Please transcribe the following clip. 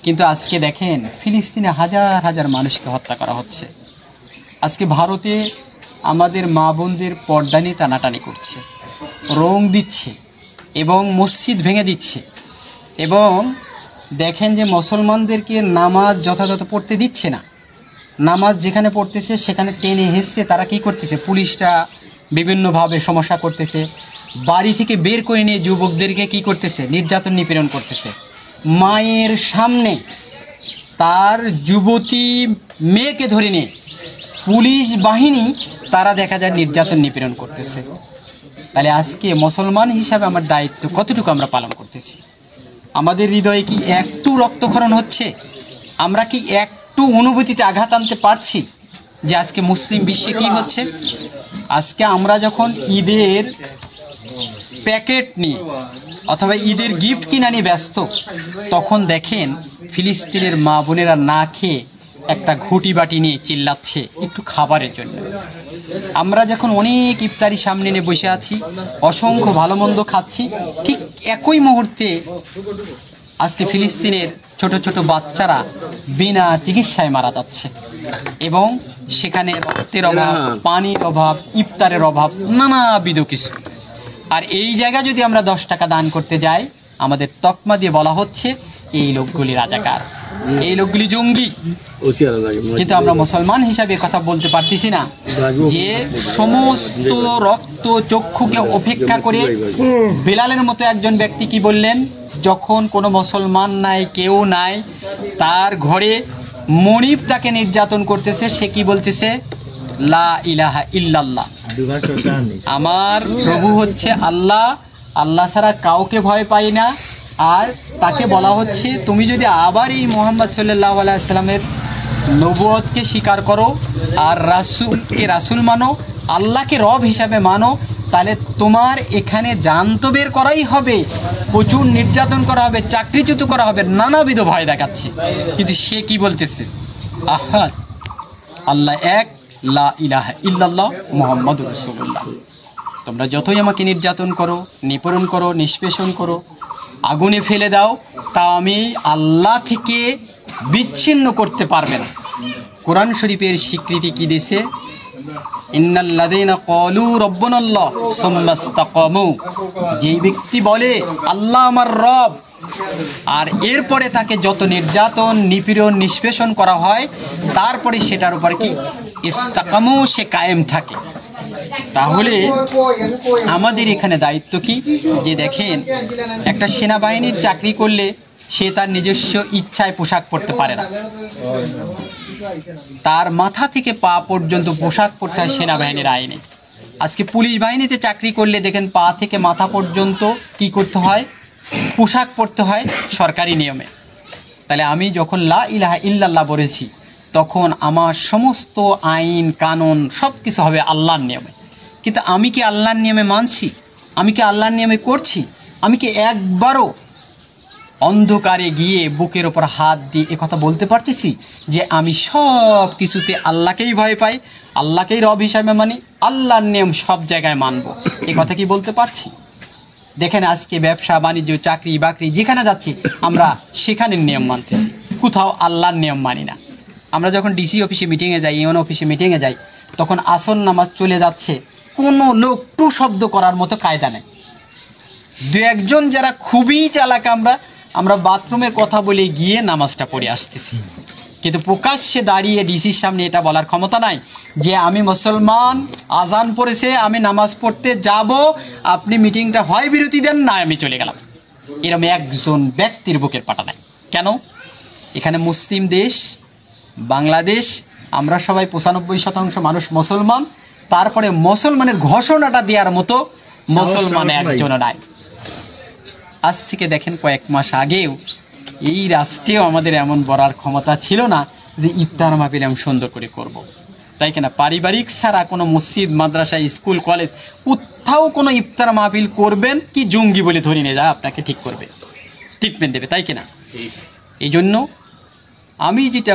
কিন্তু আজকে দেখেন ফিলিস্তিনে হাজার হাজার মানুষকে হত্যা করা হচ্ছে। আজকে ভারতে আমাদের মা বোনদের পর্দা নিয়ে টানাটানি করছে, রং দিচ্ছে এবং মসজিদ ভেঙে দিচ্ছে। এবং দেখেন যে মুসলমানদেরকে নামাজ যথাযথ পড়তে দিচ্ছে না। নামাজ যেখানে পড়তেছে সেখানে টেনে হেসড়ে তারা কী করতেছে, পুলিশরা বিভিন্নভাবে সমস্যা করতেছে। বাড়ি থেকে বের করে নিয়ে যুবকদেরকে কী করতেছে, নির্যাতন নিপীড়ন করতেছে। মায়ের সামনে তার যুবতী মেয়েকে ধরে নিয়ে পুলিশ বাহিনী তারা দেখা যায় নির্যাতন নিপীড়ন করতেছে। তাহলে আজকে মুসলমান হিসাবে আমার দায়িত্ব কতটুকু আমরা পালন করতেছি? আমাদের হৃদয়ে কি একটু রক্তক্ষরণ হচ্ছে? আমরা কি একটু অনুভূতিতে আঘাত আনতে পারছি যে আজকে মুসলিম বিশ্বে কি হচ্ছে? আজকে আমরা যখন ঈদের প্যাকেট নিয়ে অথবা ঈদের গিফট কিনা নিয়ে ব্যস্ত, তখন দেখেন ফিলিস্তিনের মা বোনেরা না খেয়ে একটা ঘুটি বাটি নিয়ে চিল্লাচ্ছে একটু খাবারের জন্য। আমরা যখন অনেক ইফতারি সামনে নিয়ে বসে আছি, অসংখ্য ভালো মন্দ খাচ্ছি, ঠিক একই মুহূর্তে আজকে ফিলিস্তিনের ছোট ছোট বাচ্চারা বিনা চিকিৎসায় মারা যাচ্ছে এবং সেখানে রক্তের অভাব, পানির অভাব, ইফতারের অভাব, নানাবিধ কিছু। আর এই জায়গা যদি আমরা 10 টাকা দান করতে যাই, আমাদের তকমা দিয়ে বলা হচ্ছে এই লোকগুলি রাজাকার, এই লোকগুলি জঙ্গি। কিন্তু আমরা মুসলমান হিসাবে কথা বলতে পারতেছি না যে সমস্ত রক্ত চক্ষুকে উপেক্ষা করে বেলালের মতো একজন ব্যক্তি কি বললেন, যখন কোনো মুসলমান নাই, কেউ নাই, তার ঘরে মনিব তাকে নির্যাতন করতেছে, সে কি বলতেছে, লা ইলাহা ইল্লাল্লাহ, আমার প্রভু হচ্ছে আল্লাহ, আল্লাহ ছাড়া কাউকে ভয় পাই না। আর তাকে বলা হচ্ছে তুমি যদি আবার এই মুহাম্মদ সাল্লাল্লাহু আলাইহি সাল্লামের নবুয়তকে স্বীকার করো আর রাসূলকে রাসূল মানো, আল্লাহকে রব হিসাবে মানো, তাহলে তোমার এখানে জান তো বের করাই হবে, প্রচুর নির্যাতন করা হবে, চাকরিচ্যুত করা হবে, নানাবিধ ভয় দেখাচ্ছে। কিন্তু সে কি বলতেছে, আহাদ, আল্লাহ এক, লা ইলাহা ইল্লাল্লাহ মুহাম্মাদুর রাসূলুল্লাহ। তোমরা যতই আমাকে নির্যাতন করো, নিপীড়ন করো, নিষ্পেষণ করো, আগুনে ফেলে দাও, তা আমি আল্লাহ থেকে বিচ্ছিন্ন করতে পারবে না। কোরআন শরীফের স্বীকৃতি কি দিয়েছে, ইন্নাল্লাযীনা ক্বালু রাব্বুনাল্লাহ সুম্মা ইসতাকামু, যেই ব্যক্তি বলে আল্লাহ আমার রব, আর এরপরে তাকে যত নির্যাতন, নিপীড়ন, নিষ্পেষণ করা হয়, তারপরে সেটার উপর কি ইসতাকামু, সে কায়েম থাকে। তাহলে আমাদের এখানে দায়িত্ব কি, যে দেখেন একটা সেনাবাহিনীর চাকরি করলে সে তার নিজস্ব ইচ্ছায় পোশাক পরতে পারে না, তার মাথা থেকে পা পর্যন্ত পোশাক পরতে হয় সেনাবাহিনীর আইনে। আজকে পুলিশ বাহিনীতে চাকরি করলে দেখেন পা থেকে মাথা পর্যন্ত কি করতে হয়, পোশাক পরতে হয় সরকারি নিয়মে। তাহলে আমি যখন লা ইলাহা ইল্লাল্লাহ বলেছি, তখন আমার সমস্ত আইন কানুন সব কিছু হবে আল্লাহর নিয়মে। কিন্তু আমি কি আল্লাহর নিয়মে মানছি? আমি কি আল্লাহর নিয়মে করছি? আমি কি একবারও অন্ধকারে গিয়ে বুকের ওপর হাত দিয়ে একথা বলতে পারতেছি যে আমি সব কিছুতে আল্লাহকেই ভয় পাই, আল্লাহকেই রব হিসাবে মানি, আল্লাহর নিয়ম সব জায়গায় মানব, এ কথা কি বলতে পারছি? দেখেন আজকে ব্যবসা বাণিজ্য, চাকরি বাকরি যেখানে যাচ্ছি, আমরা সেখানের নিয়ম মানতেছি, কোথাও আল্লাহর নিয়ম মানি না। আমরা যখন ডিসি অফিসে মিটিংয়ে যাই, ইউএন অফিসে মিটিংয়ে যাই, তখন আসর নামাজ চলে যাচ্ছে, কোনো লোক টু শব্দ করার মতো কায়দা নেই। দু একজন যারা খুবই চালাক, আমরা বাথরুমের কথা বলে গিয়ে নামাজটা পড়ে আসতেছি, কিন্তু প্রকাশ্যে দাঁড়িয়ে ডিসির সামনে এটা বলার ক্ষমতা নাই যে আমি মুসলমান, আজান পড়েছে, আমি নামাজ পড়তে যাব, আপনি মিটিংটা হয় বিরতি দেন, না আমি চলে গেলাম। এরকম একজন ব্যক্তির বুকের পাটা নাই। কেন? এখানে মুসলিম দেশ বাংলাদেশ, আমরা সবাই 95% মানুষ মুসলমান, তারপরে মুসলমানের ঘোষণাটা দেওয়ার মতো মুসলমান একজনও নাই। আজ থেকে দেখেন কয়েক মাস আগেও এই রাষ্ট্রেও আমাদের এমন বলার ক্ষমতা ছিল না যে ইফতার মাহফিল আমি সুন্দর করে করব। তাই কিনা? পারিবারিক ছাড়া কোনো মসজিদ, মাদ্রাসা, স্কুল, কলেজ কোথাও কোনো ইফতার মাহফিল করবেন কি জঙ্গি বলে ধরে নিয়ে যায়, আপনাকে ঠিক করবে, ট্রিটমেন্ট দেবে, তাই কিনা? এই জন্য আমি যেটা